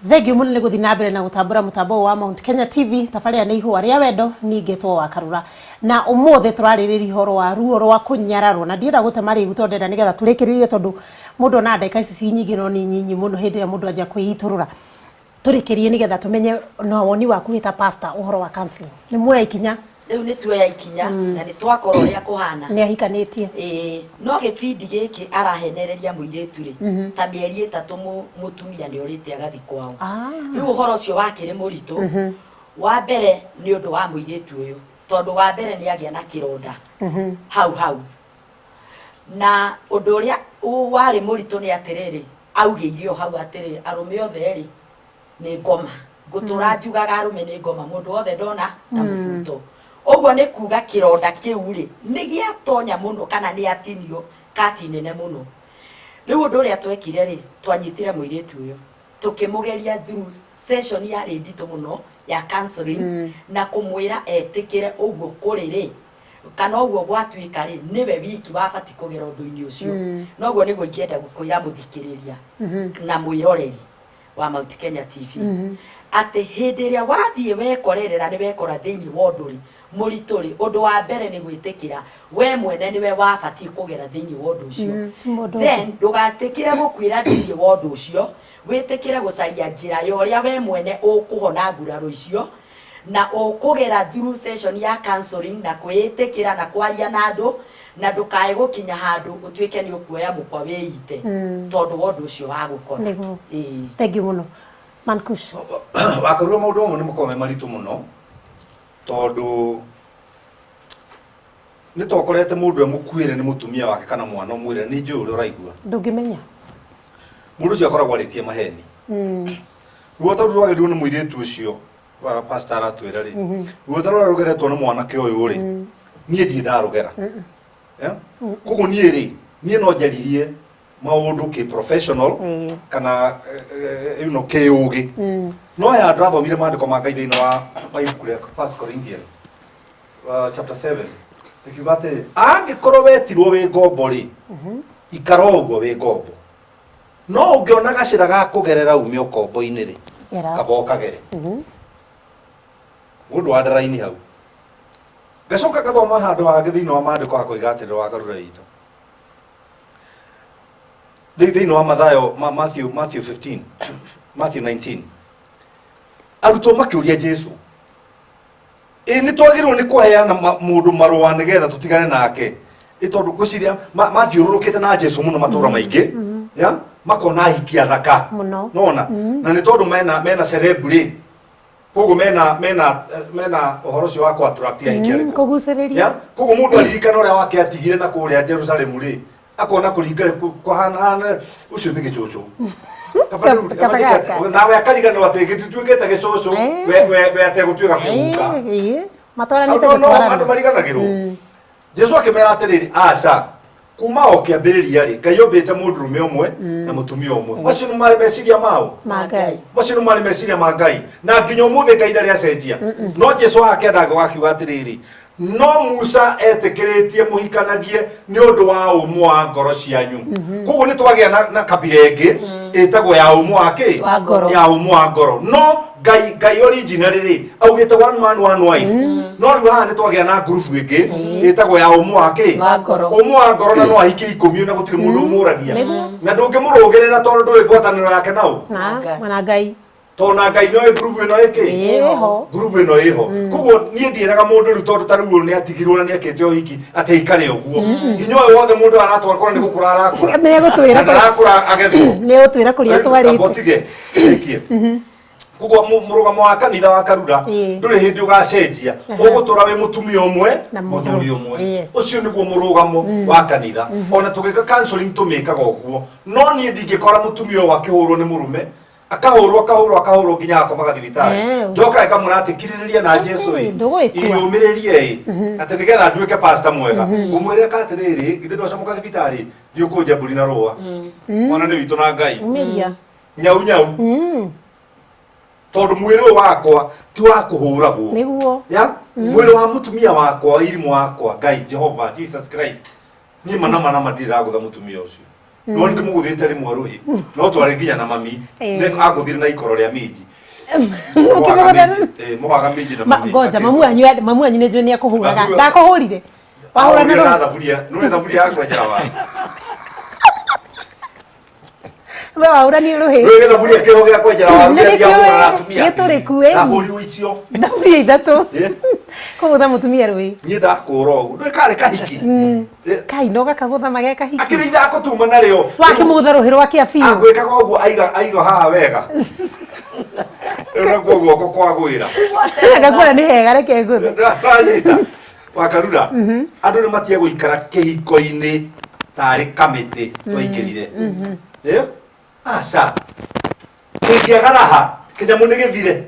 Thegi muno ni guthi na mbere na gutambura mutambo wa Mount Kenya TV tafaria ni ihua ria wendo ningetwo wa Karura na umuthe turaririria horo wa ruo rwa kunyararwo na ndienda gute mari gutondera nigetha turikiririe tondu mundu na ndeka ici ci nyingi no ni nyinyi muno hindi ya mundu anja kwiiturura turikirie nigetha tumenye no woni waku wita pastor uhoro wa counseling ni mwe ikinya riu ni tuoya ikinya na ni twakoro ria kuhana ni ahikanitie no gibindi giki arahenereria muiretu ri ta mieri 3 mutumia ni orite agathi kwao riu uhoro ucio wakire muritu wa mbere ni undu wa muiretu uyu tondu wa mbere ni agia na kironda hau na undu uria wari muritu ni atiriri augiirio hau atiri arume othe ri ni ngoma gutura njugaga arume ni ngoma mundu othe ndona na mufuto ogwo ni kuga kironda kiu ri ni giatonya muno kana ni atinio kati nene muno riu undu uria twekire ri twanyitire muiretu uyu tukimugeria through session ya ndito muno ya counseling na kumwira etikire ogwo kuri ri kana ogwo gwatuika ri niwe wiki wabati kugera undu-ini ucio nogwo niguo ingienda gukwira muthikiriria na mwiroreri wa Mount Kenya TV ati hindi ria wathie wekorerera ni wekora thiini wonduri murituri undu wa mbere ni gwitikira we mwene niwe wabati kugera thiini wondu ucio then ndugatikire gukwira thiini wondu ucio witikire gucaria njira yoria we mwene ukuhona nguraro icio na ukugera through session ya counseling na kwitikira na kwaria na andu na ndukae gukinya handu utwike ni ukuoya mukwa wiite tondu wondu ucio wa gukora thank you muno Mankush wakarura maundu mo ni mukome maritu muno tondu ni tokorete mundu emukuire ni mutumia wake kana mwana umwire ni njuri uraigua ndungimenya mundu cio akoragwo aritie maheni ruo tondu rwagirirwo ni muiretu ucio wa pastor atwira ri ruo tondu rwarugeretwo ni mwanake uyu ri nie ndi ndarugera koguo nie ri nie no njaririe maundu ki professional kana ke ugi no ya drathomire mandiko ma Ngai thiini wa ibuku ria 1 Corinthians chapter 7 ikigate angikorwo wetirwo wi ngombo ri ikara uguo wi ngombo no ungiona gacira ga kugerera ume ukombo-ini ri kabokagere mundu wa ndaraini hau gacoka gathoma handu ha thiini wa mandiko hakoigatirwo wa Karura itu thiini wa Matthew 15 Matthew 19 aruto makiuria Jesu ni twagirwo ni kuheana mundu marua nigetha tutigane nake itondu guciria mathiururukite na Jesu muno matura maingi ya makona hikia thaka nona na ni tondu mena celebrity koguo mena uhoro cio wa ku attract hikia riko kuguciriria koguo mundu aririkana uria wake atigire na kuria Jerusalem ri akona kuringana kuhana ucio ni gicucu nawe akarigana ategi tutuikete gicucu we ategutwika kuhuka matwara ni andu mariganagirwo Jesu akimera atiriri aca kuma okiambiriria ri Ngai ombite mundurume umwe na mutumia umwe macio ni mari meciria mao Ngai macio ni mari meciria ma Ngai na nginya umuthi Ngai ndari acenjia no Jesu akenda gakiuga atiriri no Musa etikiritie muhikanagie ni undu wa umwe wa ngoro cianyu koguo ni twagia na kabirenge etagwo ya umwe wake ya umwe wa ngoro no Ngai original ri augite one man one wife no riu haha ni twagia na group ingi etagwo ya umwe wake umwe wa ngoro na no ahiki 10 na gutiri mundu umuragia na ndungimurugirira tondu ndui ngwataniro yake nao na Ngai tona Ngai no group ino iki group ino iho koguo nie ndieraga mundu riu tondu tariu ni atigirwo na ni akete ohiki ate ikare uguo hinyo wothe mundu aratwarwo ni gukura arakura ni gutwira arakura agethwo ni utwira kuria twarite botige ikie koguo murugamo wa kanitha wa Karura nduri hindi ugacenjia ugutura wi mutumia umwe na muthuri umwe ucio niguo murugamo wa kanitha ona tugika counseling tumikaga uguo no nie ndingikora mutumia wa kihurwo ni murume akahurwo nginya akomaga thibitari njoka ekamurati kiririria na Jesu iyumiririe ati nigetha nduike pastor mwega ngumwire katiriri ngithe ndocomoka thibitari ndiukunja mburi na rua mwana ni witu na Ngai nyau tondu mwiri wakwa ti wa kuhuragwo niguo ya mwiri wa mutumia wakwa irimu wakwa Ngai Jehova Jesus Christ ni mana mandira gutha mutumia ucio no ndi muguthite rimwe ruhi no tware nginya na mami ne aguthire na ikoro ria minji muhaga minji na mami ngoja mamu anyu ne joni akuhuraga ndakuhurire wahura na thaburia no thaburia yakwenjera wa we wahura ni ruhi we thaburia kiho gya kwenjera wa ruria hura na atumia gituri kuwe thaburia icio thaburia ithatu kugutha mutumia ruhi nie ndakura ugu no kare kahiki kai no gakagutha mageka hiki akiri ithako tuma na rio wakimugutha ruhi rwakia biu agwikaga uguo aiga haha wega Ena guo kwa gwira. Ngakora ni hega reke nguthe. Ranyita. Wakarura. Andu ni matie guikara kihiko-ini tari kamiti twaikirire. Asa. Kigiagara ha. Kinyamu ni githire.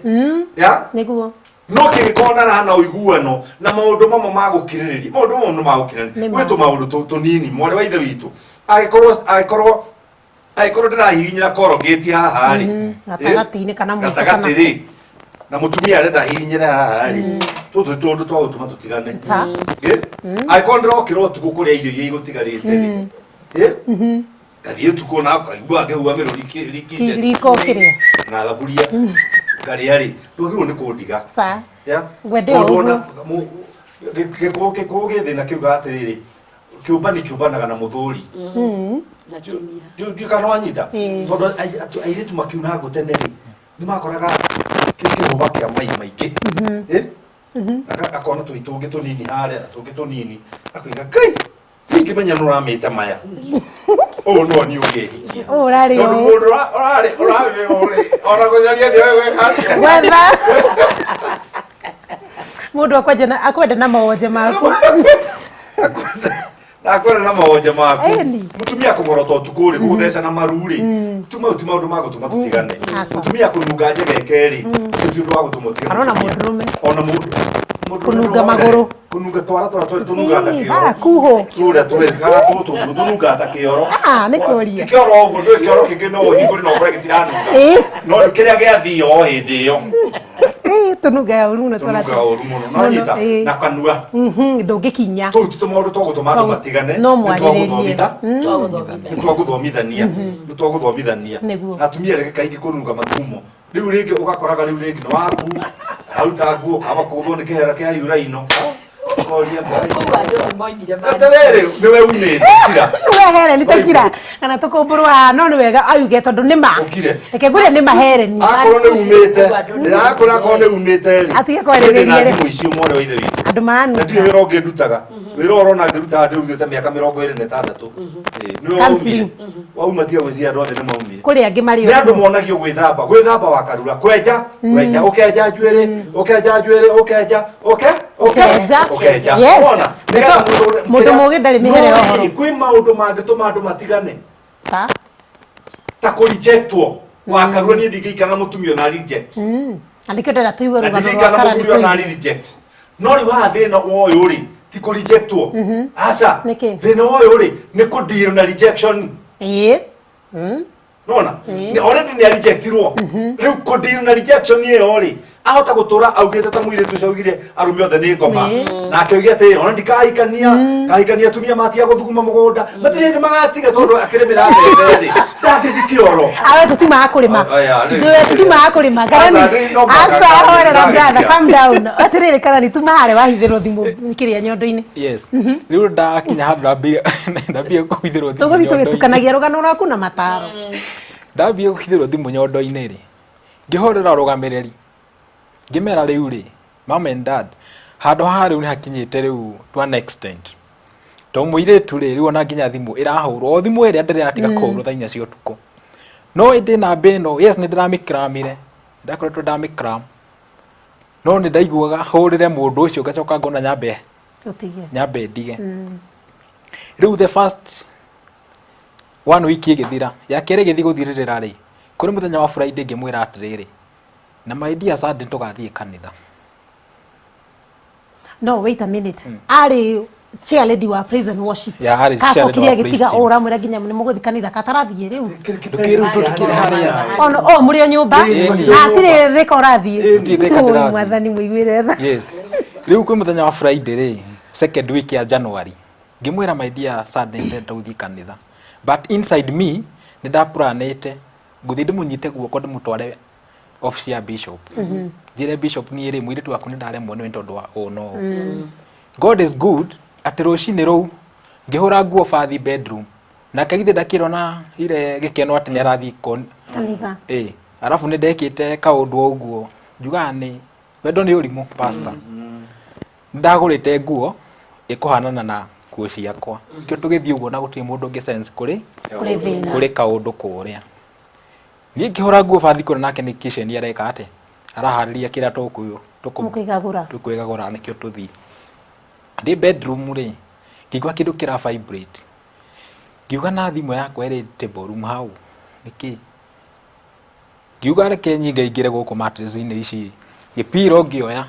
Ya? Niguo. No kigikona na na uiguano na maundu mamwe magukiririria. Maundu mamwe magukiririria. Gwitu maundu tunini mwore wa ithe witu. Aikorwo ndirahihinyira corrugate haha ri gatagati-ini kana mwico kana gatagati-ri na mutumia arenda hihinyire haha ri tutu tundu twa gutuma tutigane aikorwo ndirokira utuku kuria irio iria igutigarite ri gathie utuku na kaigua ngehua miruri riko kiria na thaburia ngaria ri ndugirwo ni kundiga sa ya gwende uguo gikuo githina kiuga atiriri kiumbanaga na muthuri na kimira ndio kana wanyita tondu airitu makiuna gutene ri ni makoraga kikihuba kia mai maingi akona tuitungi tunini haria tungi tunini akuiga kai ngimenya nuramite maya no ni ugehikia urari o urari ona gutheria ndio weka wetha mundu akwenda na mawoje maku akwenda na mawoje maku mutumia kugorota utukuri gutheca na maruri tuma undu magutuma tutigane mutumia kununga njegekeri ucio ndu wagutumutiga arona mundurume ona mundu kununga maguru kununga twara tununga ta kioro kuho turia tweka tununga ta kioro ni kuria kioro ugu ndu kioro kingi no hinguri no kore gitiranu no kiria giathio o hindi iyo tununga uru na twara tununga uru muno no nyita na kanua ndungikinya tu maundu twagutuma andu matigane twaguthomithania atumia reke kaingi kununga mathumo riu ringi ugakoraga riu ringi no waku auta nguo kama kuthwo ni kihera kia uraino Katerere niwe unite kira wehere nitakira kana tukumburwa no ni wega ayuge tondu nima reke nguria ni mahereni akorwo ni umite ndirakora ko ni umite atige kwerereria ri muicio mwore wa ithe witu andu manu ndi wira ngindutaga wira orona ngiruta ndirugite miaka 26 niwe wauma tia gwicia andu othe ni maumire kuri angi mari ni andu monagio gwithamba wakarura kwenja ukenja njuiri ukenja yes mundu mugi ndari mihere ohoro kwi maundu mangituma andu matigane ta kurejectwo wakarura ni ndingikana mutumio na reject andike ndara tuiwe rugano rwa kara ni reject no ri wa thina oyo ri ti kurejectwo asa thina oyo ri ni ku deal na rejection nona ni already ni rejectirwo riu ku deal na rejection iyo ri ahota gutura augite ta mwire tucaugire arumi othe ni ngoma na akiogia ati ona ndikaikania tumia matia guthuguma mugunda matire ndi magatiga tondu akirimira mbere ri ndakikioro awe tutima akurima ndio tutima akurima garani asa ora brother calm down atirire kana ni tumare wahithirwo thimu kiria nyondo-ini yes riu ndakinya handu ndambia kuhithirwo thimu tuguthi tugitukanagia rugano rwaku na mataro ndambia kuhithirwo thimu nyondo-ini ri ngihorera rugamireri ngimera riu ri mom and dad handu haha riu ni hakinyite riu to an extent to muiretu ri riu ona nginya thimu irahurwo thimu iria ndiratiga kuhurwo thainya cia utuku no indi na beno yes ni ndiramikramire ndakoretwo ndamikram no ni ndaiguaga hurire mundu ucio ngacoka ngona nyambe ndige riu the first one week igithira ya kere githi guthiririra ri kuri muthenya wa Friday ngimwira atiriri na my dear sad tugathie kanitha no wait a minute ari chair lady wa praise and worship ya hari chair lady wa gitiga ora mwira nginya ni muguthi kanitha katarathie riu tukire haria ono muri nyumba atire thika orathie mwathani muigwire tha yes riu kwi muthenya wa Friday ri second week ya January ngimwira my dear sad ndenda uthie kanitha but inside me nĩ ndaplanĩte ngũthiĩ ndĩmũnyite guoko ndĩmũtware office ya bishop njĩre bishop niĩ rĩ mũirĩtu waku nĩ ndaremwo nĩ tondũ wa no God is good atĩ rũcinĩ rũu ngĩhũra nguo bathi bedroom na kagithe ndakĩrona ile gĩkeno atĩ nĩ arathiĩ kanitha arabu nĩ ndekĩte kaũndũ ũguo njugaga nĩ wendo nĩ ũrimũ pastor ndagũrĩte nguo ĩkũhanana na nguo ciakwa kĩo tũgĩthiĩ ũguo na gũtirĩ mũndũ ũngĩ sense kũrĩ kaũndũ kũrĩa niĩ ngĩhũra nguo bathi kũrĩa nake nĩ kitchen areka atĩ araharĩria kĩrĩa tũkwĩgagũra nĩkĩo tũthiĩ ndĩ bedroom rĩ ngĩigua kĩndũ kĩra vibrate ngiuga na thimũ yakwa ĩrĩ table room hau nĩkĩ ngiuga reke nyinga ingĩre gũkũ mattress-inĩ ici gĩpiro ngĩoya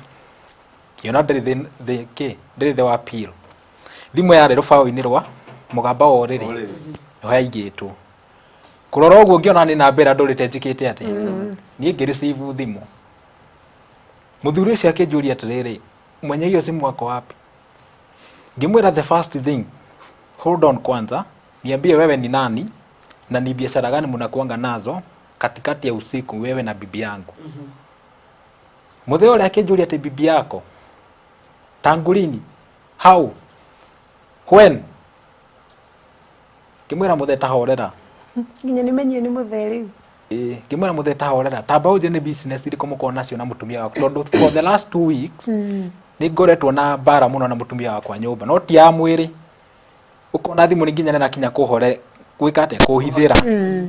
ngĩona ndĩrĩ thĩ wa piro thimũ yarĩ rũbaũ-inĩ rwa mũgamba wa ũrĩrĩ nĩho yaigĩtwo kũrora ũguo ngĩona nĩ namba ĩrĩa ndũrĩte njĩkĩte atĩ niĩ ngĩreceive thimũ mũthuri ũcio akĩnjũria atĩrĩrĩ mwenye hiyo simu wako wapi ngĩmwĩra the first thing hold on kwanza niambie wewe ni nani na ni biashara gani mnakuanga nazo katikati ya usiku wewe na bibi yangu muthee ũrĩa akĩnjũria atĩ bibi yako tangu lini how when ngĩmwĩra muthee tahorera nginya nimenyio nĩ muthee rĩu ngĩmwĩra muthee tahorera tamba ũnjĩre nĩ business irĩkũ mũkorwo nacio na mũtumia waku tondũ for the last 2 weeks nĩ ngoretwo na mbara mũno na mũtumia wakwa nyũmba no ti ya mwĩrĩ ukona thimũ nĩ nginya nĩrakinya kũhore gwĩka atĩa kũhithĩra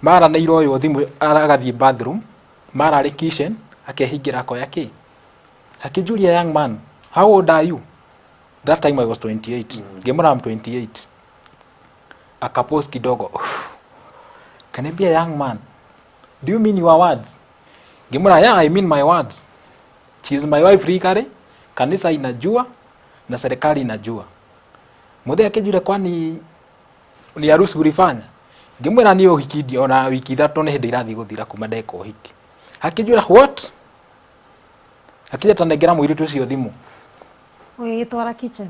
mara nĩ iroywo thimũ agathiĩ bathroom mara arĩ kitchen akehingĩra akoya kĩ akĩnjũria young man how old are you that time I was 28 ngĩmũra I'm 28 akapose kidogo kaniambia young man do you mean your words ngĩmũra yeah I mean my words she is my wife rigari kanisa inajua na serikali inajua muthee akĩnjũria kwani ni harusi ulifanya ngĩmwĩra nĩ ũhiki ndio na wiki 3 nĩ hĩndĩ irathiĩ gũthira kuma ndeka ũhiki akĩnjũra what akĩnja tanengera mũirĩtu ũcio thimũ ũgĩtwara kitchen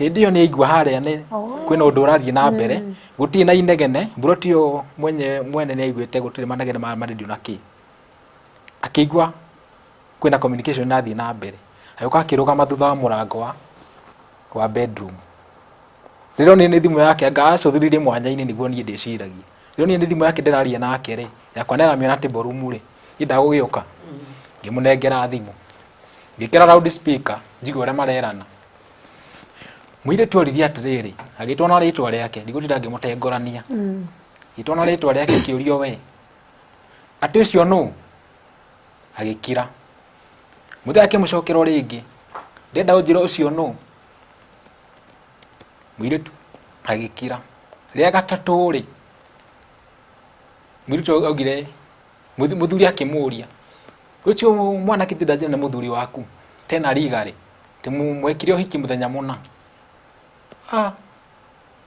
hĩndĩ ĩyo nĩ aigua harĩa nĩ kwĩna ũndũ ũrathiĩ na mbere gũtirĩ na inegene buroti ũyũ mwene nĩ aiguĩte gũtirĩ manegene ma maredio na kĩ akĩigua kwĩna communication nathiĩ na mbere agĩũka akĩrũgama thutha wa mũrango wa bedroom rĩrĩa nĩ thimũ yake ngacũthĩrĩrie mwanya-inĩ nĩguo niĩ ndĩciragia rĩrĩa nĩ thimũ yake ndĩraria nake rĩ yakwa nĩramĩona table room rĩ ndagũgĩũka ngĩmũnengera thimũ ngĩkĩra loud speaker njigua ũrĩa marerana mũirĩtu oririe atĩrĩrĩ agĩtwo na rĩtwa rĩake ndigũtinda ngĩmũtengũrania gĩtwo na rĩtwa rĩake kĩũrio we atĩ ũcio nũ agĩkira mũthee akĩmũcokera rĩngĩ ndenda ũnjĩra ũcio nũ mũirĩtu agĩkira rĩa gatatũ rĩ mũirĩtu augire mũthuri akĩmũria ũcio mwanake ti ndanjĩra nĩ mũthuri waku tena rigari ti mwekire ũhiki mũthenya mũna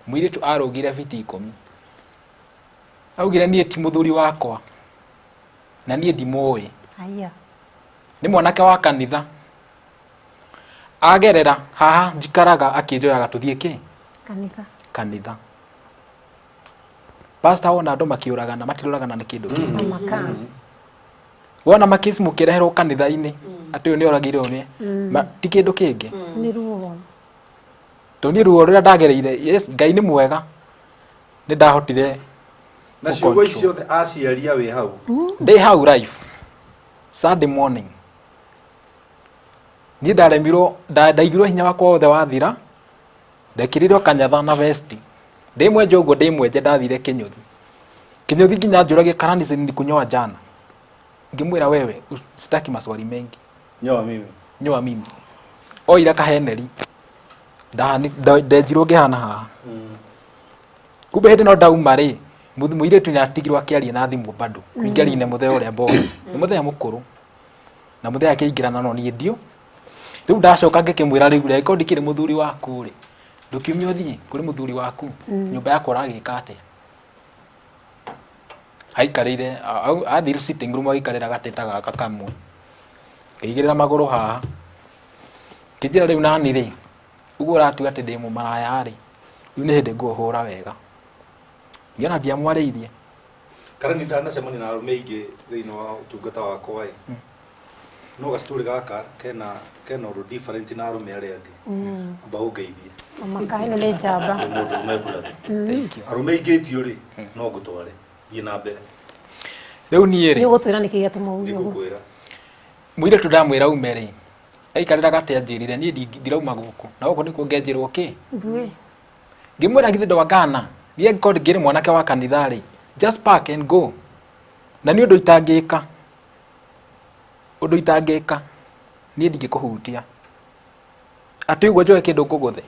mũirĩtu arũgire biti 10 augire niĩ ti mũthuri wakwa na niĩ ndimũĩ nĩ mwanake wa kanitha agerera haha njikaraga akĩnjoyaga tũthiĩ kĩ kanitha pastor wona andũ makĩũragana matirũragana nĩ kĩndũ kĩngĩ wona makĩci mũkĩreherwo kanitha-inĩ atĩ ũyũ nĩ oragire ũyũ ti kĩndũ kĩngĩ nĩ ruo tondũ ruo rũrĩa ndagereire yes Ngai nĩ mwega nĩ ndahotire na ciugo icio ciothe aciaria wĩ hau ndĩ hau live Sunday morning niĩ ndaremirwo ndaigirwo hinya wakwa wothe wathira ndekĩrĩrwo kanyatha na vesti ndĩmwenje ũguo ndĩmwenje ndathire Kinyũthi nginya njũragie kanisa nilikunywa jana ngĩmwĩra wewe sitaki maswali mengi nyoa mimi oira kaheneri ndenjirwo ngĩhana haha kumbe hĩndĩ no ndauma rĩ mũirĩtu nĩatigirwo akĩaria na thimũ bado kũingĩra-inĩ mũthee ũrĩa boss nĩ mũthee mũkũrũ na mũthee akĩingĩrana no niĩ ndio rĩu ndacoka ngĩkĩmwĩra rĩu rĩ ko ndikĩrĩ mũthuri waku rĩ ndũkiumia ũthiĩ kũrĩ mũthuri waku nyũmba yakwa ũragĩka atĩa aikarĩire athire sitting room aikarĩra gateta gaka kamwe ngĩigĩrĩra magũrũ haha kĩnjĩra rĩu nani rĩ ũguo ũratua atĩ ndĩ mũmaraya rĩ rĩu nĩ hĩndĩ ngũhũra wega Yona ndiamwarĩirie. Karani ndanacemania na arũme aingĩ thĩinĩ wa ũtungata wakwa no gastori gaka kena ũndũ different na arũme arĩa angĩ amba ũngeithie Makaino nĩ njamba. mũndũ ũmebura arũme aingĩ tio rĩ no ngũtware thiĩ na mbere Rĩu niĩ rĩ Nĩ ũgũtwĩra nĩkĩ gĩatũma uge ũguo? ngũkwĩra mũirĩtu ndamwĩra ume rĩ aikarĩra gate anjĩrire niĩ ndirauma gũkũ na gũkũ nĩkuo ngenjĩrwo kĩ Mbue. ngĩmwĩra githĩ ndwangana niĩ ngĩkorwo ngĩrĩ mwanake wa kanitha rĩ just park and go na nĩ ũndũ itangĩka niĩ ndingĩkũhutia atĩ ũguo njoe kĩndũ ngũgũthe.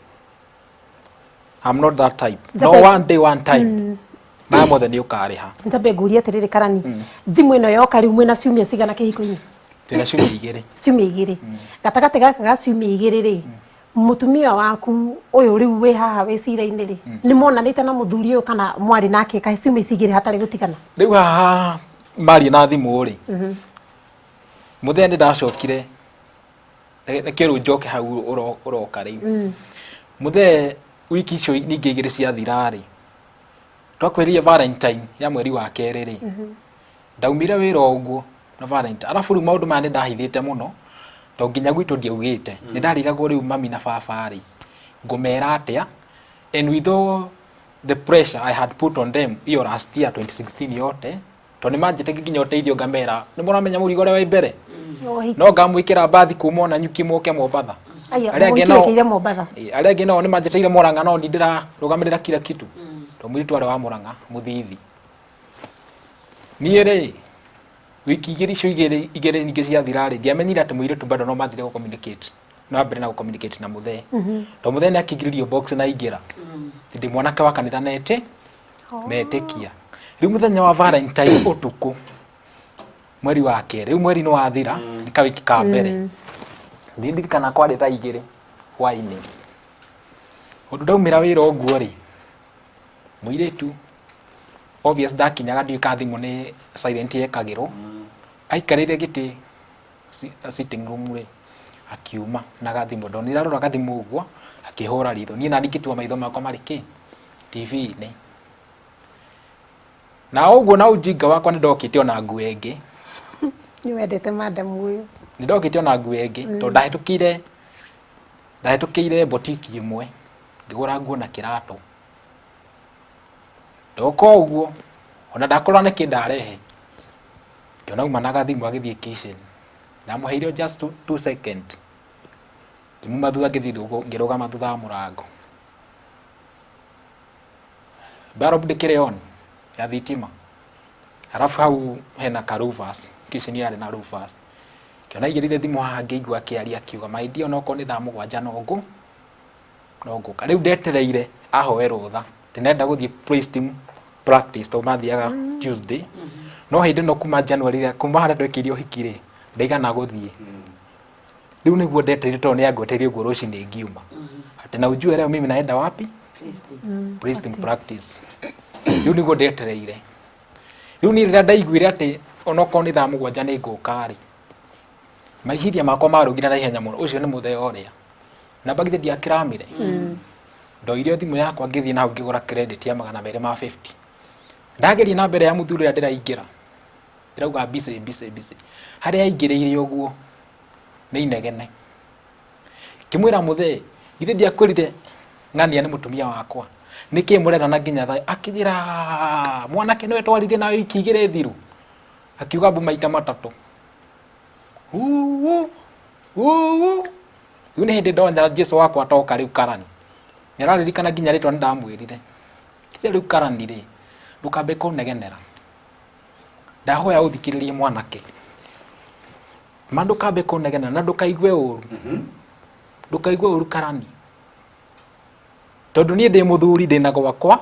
I'm not that type. No one day one time maya mothe nĩ ũkarĩha. Njambe ngurie atĩrĩrĩ Karani, thimũ ĩno yoka rĩu mwĩna ciumia cigana kĩhiko-inĩ? Twĩna ciumia 2. Ciumia 2. Gatagatĩ gaka ga ciumia 2 rĩ, mũtumia waku ũyũ rĩu wĩ haha wĩ cira-inĩ rĩ, nĩ monanĩte na mũthuri ũyũ kana mwarĩ nake kaĩ ciumia 2 hatarĩ gũtigana? Rĩu haha mari na thimũ rĩ mũthenya ndacokire nĩkĩo rĩu njoke hau ũroka rĩu mũthenya wiki icio ningĩ 2 ciathira rĩ twakwĩrĩire Valentine ya mweri wa 2 rĩ ndaumire wĩra ũguo na Valentine arabu rĩu maũndũ maya nĩ ndahithĩte mũno to nginya gwitũ ndiaugĩte nĩ ndarigagwo rĩu mami na baba rĩ ngũmera atĩa and with all the pressure I had put on them iyo last year 2016 yote to nĩ manjĩte nginya ũteithio ngamera nĩ mũramenya mũrigo ũrĩa wĩ mbere no ngamwĩkĩra mbathi kuma ona nyuki moke Mombatha arĩa angĩ nao nĩ manjĩteire Mũrang'a no ni ndĩrarũgamĩrĩra kila kitu to mũirĩtu arĩa wa Mũrang'a mũthithi niĩ rĩ wiki 2 icio 2 ningĩ ciathira rĩ ndiamenyire atĩ mũirĩtu bado no mathire gũ communicate no mbere na gũ communicate na mũthee to mũthee nĩ akĩingĩririo box na ingĩra ndĩ mwanake wa kanitha netĩkia rĩu mũthenya wa Valentine ũtukũ mweri wa 2 rĩu mweri nĩ wathira nĩ kawiki ka mbere ndirikana kwarĩ thaa 2 hwaĩ-inĩ ũndũ ndaumĩra wĩra ũguo rĩ mũirĩtu obvious ndakinyaga ndiũka thimũ nĩ silent yekagĩrwo aikarĩire gĩtĩ sitting room rĩ akiuma na gathimũ ndonire arora gathimũ ũguo akĩhũra ritho niĩ na ndingĩtua maitho makwa marĩ kĩ TV-inĩ na ũguo na ujinga wakwa nĩ ndokĩte ona nguo ĩngĩ nĩ wendete madam ũyũ nĩ ndokĩte ona nguo ĩngĩ to ndahĩtũkĩire boutique ĩmwe ngĩgũra nguo na kĩratũ ndoka ũguo ona ndakorwo nĩ kĩndarehe ndionauma na gathimũ agĩthiĩ kitchen ndamũheire just 2 seconds ngĩmuma thutha ngĩrũgama thutha wa mũrango bulb ndĩkĩrĩ on ya thitima arabu hau hena ka Rufus kitchen yarĩ na Rufus kĩona igĩrire thimũ haha ngĩigua akĩaria akiuga maidi ona okorwo nĩ thaa 7 no ngũka rĩu ndetereire ahoe rũtha ndĩnenda gũthiĩ praise team practice to mathiaga Tuesday no hĩndĩ no kuma January kuma harĩa twekĩire ũhiki rĩ ndaigana gũthiĩ rĩu nĩguo ndetereire to nĩ angweteire ũguo rũcinĩ ngiuma atĩ na ujue leo mimi naenda wapi praise team practice rĩu nĩguo ndetereire rĩu niĩ rĩrĩa ndaiguire atĩ onokorwo nĩ thaa 7 nĩ ngũka rĩ mahiria makwa marũgire na ihenya mũno ũcio nĩ mũthenya ũrĩa na bagithe ndiakĩramire ndoire thimũ yakwa ngĩthiĩ na hau ngĩgũra credit ya 250 ndageria na mbere ya mũthuri ũrĩa ndĩraingĩra ĩrauga busy harĩa aingĩrĩire ũguo nĩ inegene kĩmwĩra mũthee githĩ ndiakwĩrire ng'ania nĩ mũtumia wakwa nĩkĩ mũrera na nginya thaa akĩnjĩra mwanake nĩwe twarire na wiki 2 thiru akiuga mbu maita 3 rĩu nĩ hĩndĩ ndonyara Jesũ wakwa toka rĩu Karani nĩararirikana nginya rĩtwa nĩ ndamwĩrire kĩrĩa rĩu Karani rĩ ndũkambe kũnegenera ndahoya ũthikĩrĩrie mwanake ma ndũkambe kũnegenera na ndũkaigue ũru Karani tondũ niĩ ndĩ mũthuri ndĩna gwakwa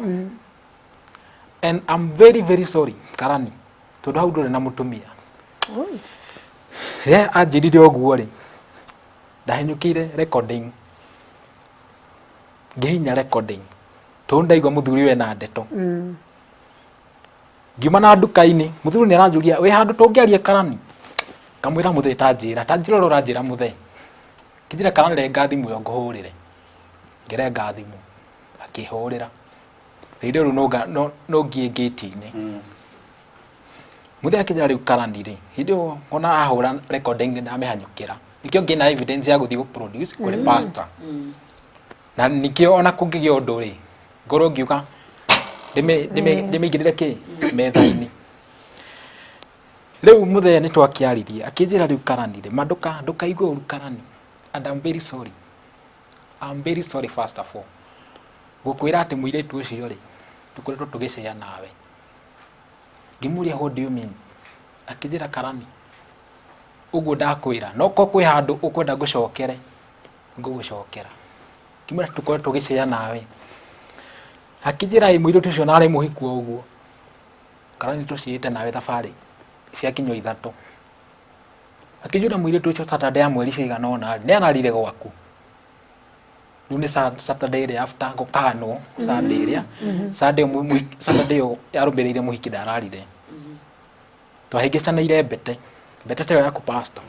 and I'm very very sorry Karani tondũ hau ndũrĩ na mũtumia anjĩrire ũguo rĩ ndahinyũkĩire recording ngĩhinya recording tondũ ndaigua mũthuri we na ndeto ngiuma na nduka-inĩ mũthuri nĩ aranjũria wĩ handũ tũngĩaria Karani ngamwĩra mũthee tanjĩra ũrĩa ũranjĩra mũthee kĩnjĩra Karani renga thimũ ĩyo ngũhũrĩre ngĩrenga thimũ akĩhũrĩra Rĩrĩ rũ no ngie gate-inĩ. Mũthenya kĩnjĩra rĩu Karani rĩ, hĩndĩ ona ahũra recording nĩ ndamĩhanyũkĩra. Nikĩo ngĩna evidence ya gũthiĩ gũ-produce kũrĩ pastor. Na nikĩo ona kũngĩgĩa ũndũ rĩ, ngorwo ngiuga ndĩmĩigĩrĩre kĩ metha-inĩ. Rĩu mũthenya nĩ twakĩaririe, akĩnjĩra rĩu Karani rĩ, ndũkaigue ũru Karani. And I'm very sorry. I'm very sorry first of all. Gũkwĩra atĩ mũirĩtu ũcio rĩ, tũkoretwo tũgĩcea nawe. Ngĩmũria what do you mean? Akĩnjĩra Karani, ũguo ndakwĩra, no ko kwĩ handũ ũkwenda ngũcokere, ngũgũcokera. Ngĩmwĩra tũkoretwo tũgĩcea nawe. Akĩnjĩra mũirĩtu ũcio narĩ mũhiku ũguo. Karani tũciĩte nawe thabarĩ cia kinyũ 3. Akĩnjĩra mũirĩtu ũcio Saturday ya mweri cigana ũna nĩ anarire gwaku. Rĩu nĩ Saturday ĩrĩa after gũkanwo Sunday ĩrĩa Saturday yarũmbĩrĩire mũhiki ndararire. Twahĩngĩcanĩire mbete teyo yaku pastor.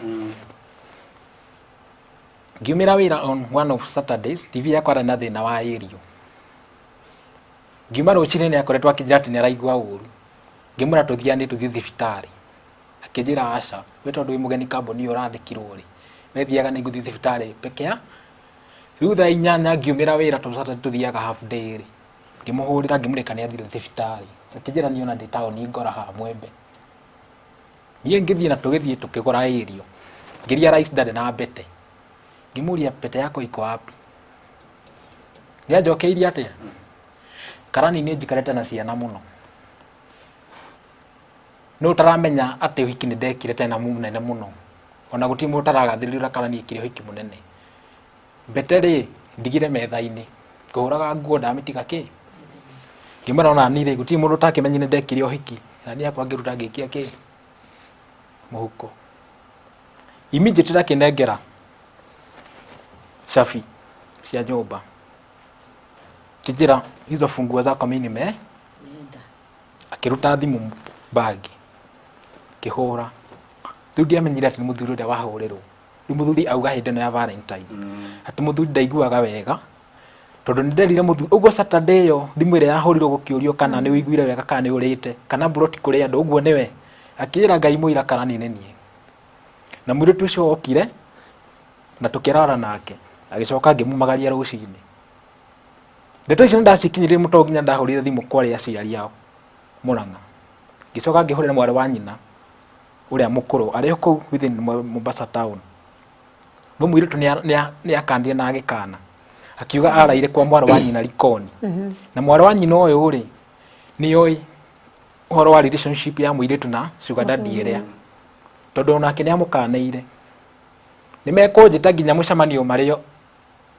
Ngiumĩra wĩra on one of Saturdays, TV yakwa arĩ na thĩna wa ĩrio. Ngiuma rũcinĩ nĩ akoretwo akĩnjĩra atĩ nĩ araigua ũru. Ngĩmwĩra tũthiĩ thibitarĩ. Akĩnjĩra aca, we tondũ wĩ mũgeni kambuni ũrathikirwo rĩ, wethiaga nĩ ngũthiĩ thibitarĩ peke ya. Rĩu thaa 8 ngiumĩra wĩra tondũ Saturday tũthiaga half day rĩ. Ngĩmũhũrĩra ngĩmũrĩka nĩ athire thibitarĩ. Akĩnjĩra niĩ ona ndĩ taũni ngora ha Mwembe. Niĩ ngĩthiĩ na tũgĩthiĩ tũkĩgũra ĩrio. Ngĩria rice ndarĩ na mbete. Ngĩmũria mbete yako iko wapi? Nĩ anjokeirie atĩa? Karani nĩ njikarĩte na ciana mũno. No taramenya atĩ ũhiki nĩ ndekire tena mũnene mũno. Ona gũtirĩ mũndũ taragathĩrĩra Karani ĩkire ũhiki mũnene. Mbete rĩ ndigire metha-inĩ. Ngũhũraga nguo ndamĩtiga kĩ? Ngĩmwĩra ona niĩ rĩ gũtirĩ mũndũ ũtakĩmenye nĩ ndekire ũhiki. Na niĩ akwa ngĩruta ngĩkia kĩ? Mũhuko. Immediately ndakĩnengera cabi cia nyũmba. Kĩnjĩra hizo funguo zako mimi nime. Akĩruta thimũ bagi. Kĩhũra. Rĩu ndiamenyire atĩ nĩ mũthuri ũrĩa wahũrĩrwo. Rĩu mũthuri auga hĩndĩ ĩno ya Valentine. Atĩ mũthuri ndaiguaga wega. Tondũ nĩ nderire mũthuri ũguo Saturday ĩyo thimũ ĩrĩa yahũrirwo gũkĩũrio kana nĩ ũiguire wega kana nĩ ũrĩte kana broti kũrĩ andũ ũguo nĩwe. Akĩra Ngai mũira Karani nĩ niĩ. Na mũirĩtu ũcio okire na tũkĩrara nake. Agĩcoka ngĩmumagaria rũcinĩ. Ndeto icio ndacikinyĩrie mũtongo nginya ndahũrire thimũ kwarĩ aciari ao Mũrang'a. Ngĩcoka ngĩhũrĩra mwarĩ wa nyina ũrĩa mũkũrũ arĩ kũu within Mombasa town. No mũirĩtu nĩ akandire na agĩkana. Akiuga araire kwa mwarĩ wa nyina Likoni. Na mwarĩ wa nyina ũyũ rĩ nĩ oĩ ũhoro wa relationship ya mũirĩtu na sugar daddy ĩrĩa. Tondũ onake nĩ amũkanĩire. Nĩ mekũnjĩta nginya mũcemanio marĩo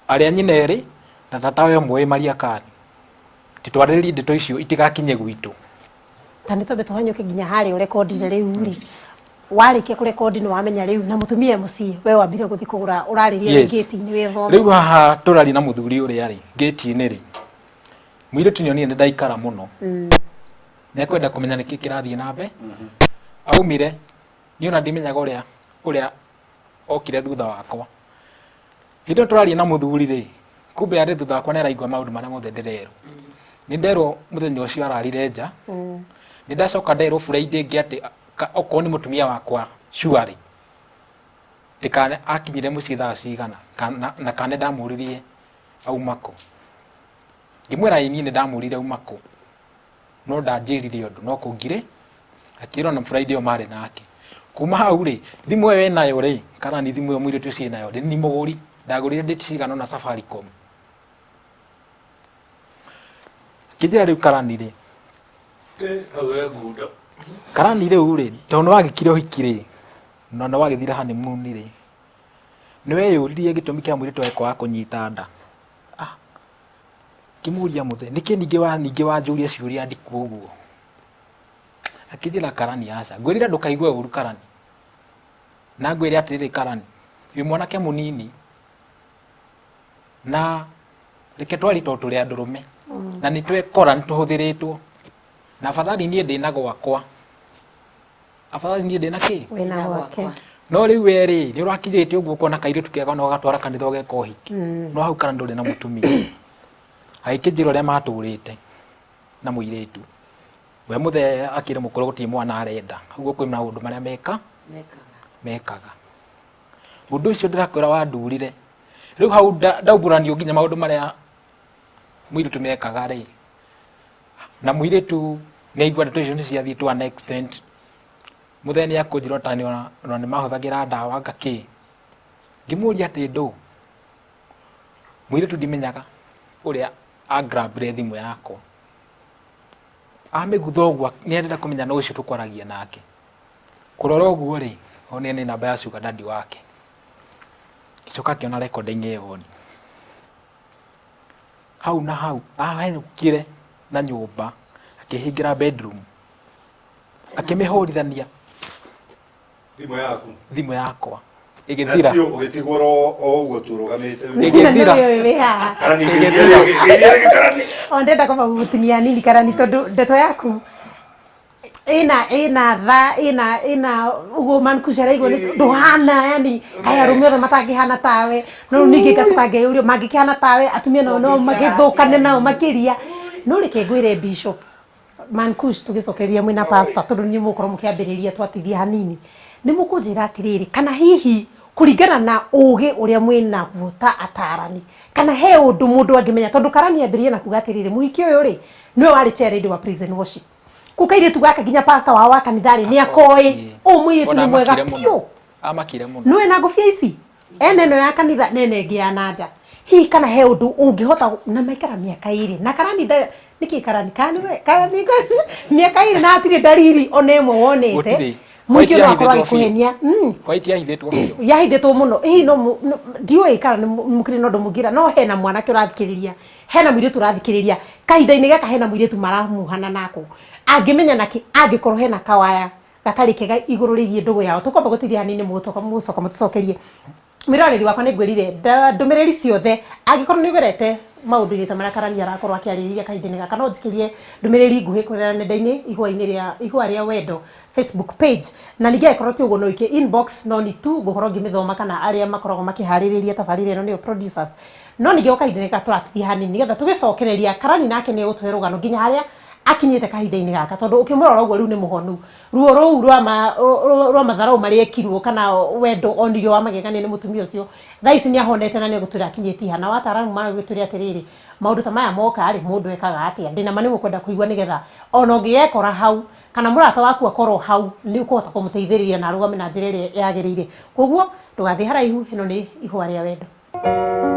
arĩa nyina erĩ na tata we mũĩ Maria Kani. Titwarĩrĩrie ndeto icio itigakinye gwitũ. Tani tobe tuhanyuke nginya harĩ ũrekondire rĩu rĩ. Warĩkia kũrekondi nĩ wamenya rĩu na mũtumia mũciĩ we wambire gũthiĩ kũgũra ũrarĩria gate-inĩ we thoma. Rĩu haha tũrari na mũthuri ũrĩa rĩ gate-inĩ rĩ. Mũirĩtu nĩ onire ndaikara mũno. Nĩ ekwenda kũmenya nĩkĩ kĩrathiĩ na mbe. Aumire niĩ ona ndimenyaga ũrĩa okire thutha wakwa. Hĩndĩ tũraria na mũthuri rĩ kumbe arĩ thutha wakwa nĩ araigua maũndũ marĩa mothe ndĩrerwo. Nĩ nderwo mũthenya ũcio ararire nja. Nĩ ndacoka nderwo Friday ĩngĩ atĩ okorwo nĩ mũtumia wakwa sure tikane akinyire mũciĩ thaa cigana na kane ndamũririe aumako. Ngĩmwĩra ĩĩ niĩ nĩ ndamũrire aumako. No ndanjĩrire ũndũ no kũngire akĩrwo na Friday marĩ nake. Kuma hau rĩ thimũ ĩyo nayo rĩ Karani thimũ ĩyo mũirĩtu ũcio nayo nĩ mũgũri ndagũrire date cigana na Safaricom. Kĩnjĩra rĩu Karani rĩ hawe ngundo Karani rĩu rĩ tondũ wagĩkire ũhiki rĩ na nĩ wagĩthira honeymoon rĩ nĩ weyũririe gĩtũmi kĩa mũirĩtu wako wa kũnyita nda. Kĩmũria mũthe nĩkĩ ningĩ wanjũria ciũria ndiku ũguo. Akĩnjĩra Karani aca ngwĩrire ndũkaigue ũru Karani. Na ngwĩre atĩrĩ Karani wĩ mwanake mũnini na reke twarĩtwo tũrĩ andũrũme na nĩ twekora nĩ tũhũthĩrĩtwo na afadhali niĩ ndĩ na gwakwa. Afadhali niĩ ndĩ na kĩ? Wĩna gwake. No rĩu we rĩ nĩ ũrakirĩte ũguo kona kairĩtu kega na ũgatwara kanitha ũgeka ũhiki. No hau kana ndũrĩ na mũtumia. Agĩkĩnjĩra ũrĩa matũrĩte. na muiretu we muthe akire mukuru guti mwana arenda uguo kwi na undu maria mekaga mundu ucio ndirakwira wa ndurire riu hau ndaumbũranio nginya maundu maria muiretu mekaga ri na muiretu ni aigua ndeto icio ni ciathiĩ to an extent muthe ni akunjira tani ona ni mahuthagira ndawa ngaki ngimuria ati ndu muiretu ndimenyaga uria agrabire thimu yakwa amigutha ũguo nĩ arenda kũmenya no ũcio tũkwaragia nake kũrora ũguo rĩ onĩa nĩ namba ya sugar daddy wake icoka akĩona recording ĩyo hau na hau ahenũkire na nyũmba akĩhingĩra bedroom akĩmĩhũrithania thimũ yakwa igithira ugitigoro o ugo turugamite igithira ondenda kama gutinia nini karani tondu ndeto yaku ina ugo man kushara igo nduhana yani kaya rumio matangihana tawe no ningi gacange urio mangikihana tawe atumia no magithukane nao makiria no reke ngwire bishop man kush tugicokeria mwina pastor tondu ni mukoro mukiambiriria twatithia hanini ni mukunjira atiriri kana hihi kuringana na uge uria mwina guta atarani kana he undu mundu angimenya tondu karani ambirie na kuga atiriri muhiki uyu ri niwe wari chairlady wa prison worship kukaire tugaka ginya pastor wa kanithari ni akoi umwitu ni mwega pio amakire muno niwe na ngofia ici eneno ya kanitha nene ngia nanja hi kana he undu ungihota na maikara miaka iri na karani niki karani karani miaka iri na atire dalili onemwe wonete mwiki no akora ikuhenia white yahithitwo bio yahithitwo muno no ndiwe kana mukiri no ndomugira no hena mwana ki urathikiriria hena mwiri turathikiriria kahinda-ini gaka hena mwiri tu maramuhana nako angimenya naki angikorwo hena kawaya gatari kega iguru rigie ndugu yao tukomba gutithia hanini mutoka mucokerie miroreri wakwa ni ngwirire ndumiriri ciothe angikorwo ni ugerete maundu ire tamara karani arakorwo akiaririria kahinda-ini gaka no njikirie ndumiriri nguhi kurera nenda-ini igwa ria wendo Facebook page na ninge ikorwo ti uguo no iki inbox no ni tu gukorwo ngimithoma kana aria makoragwo makihaririria tabarire no ni producers no ninge okahinda-ini gaka turatithia hanini nigetha tugicokereria karani nake ni gutwe rugano nginya haria akinyite kahinda-ini gaka tondu ukimurora uguo riu ni muhonu ruo ruu rwa matharau maria ekirwo kana wendo onirio wa magegania ni mutumia ucio thaici ni ahonete na ni gutwira akinyiti hana wataramu ma gutwira atiriri maundu ta maya moka ari mundu ekaga atia ndina mani mukwenda kuigwa nigetha ona ungiyekora hau kana murata waku akorwo hau ni ukuhota kumuteithiriria na arugame na njira iria yagirire koguo ndugathie haraihu ino ni ihwa ria wendo.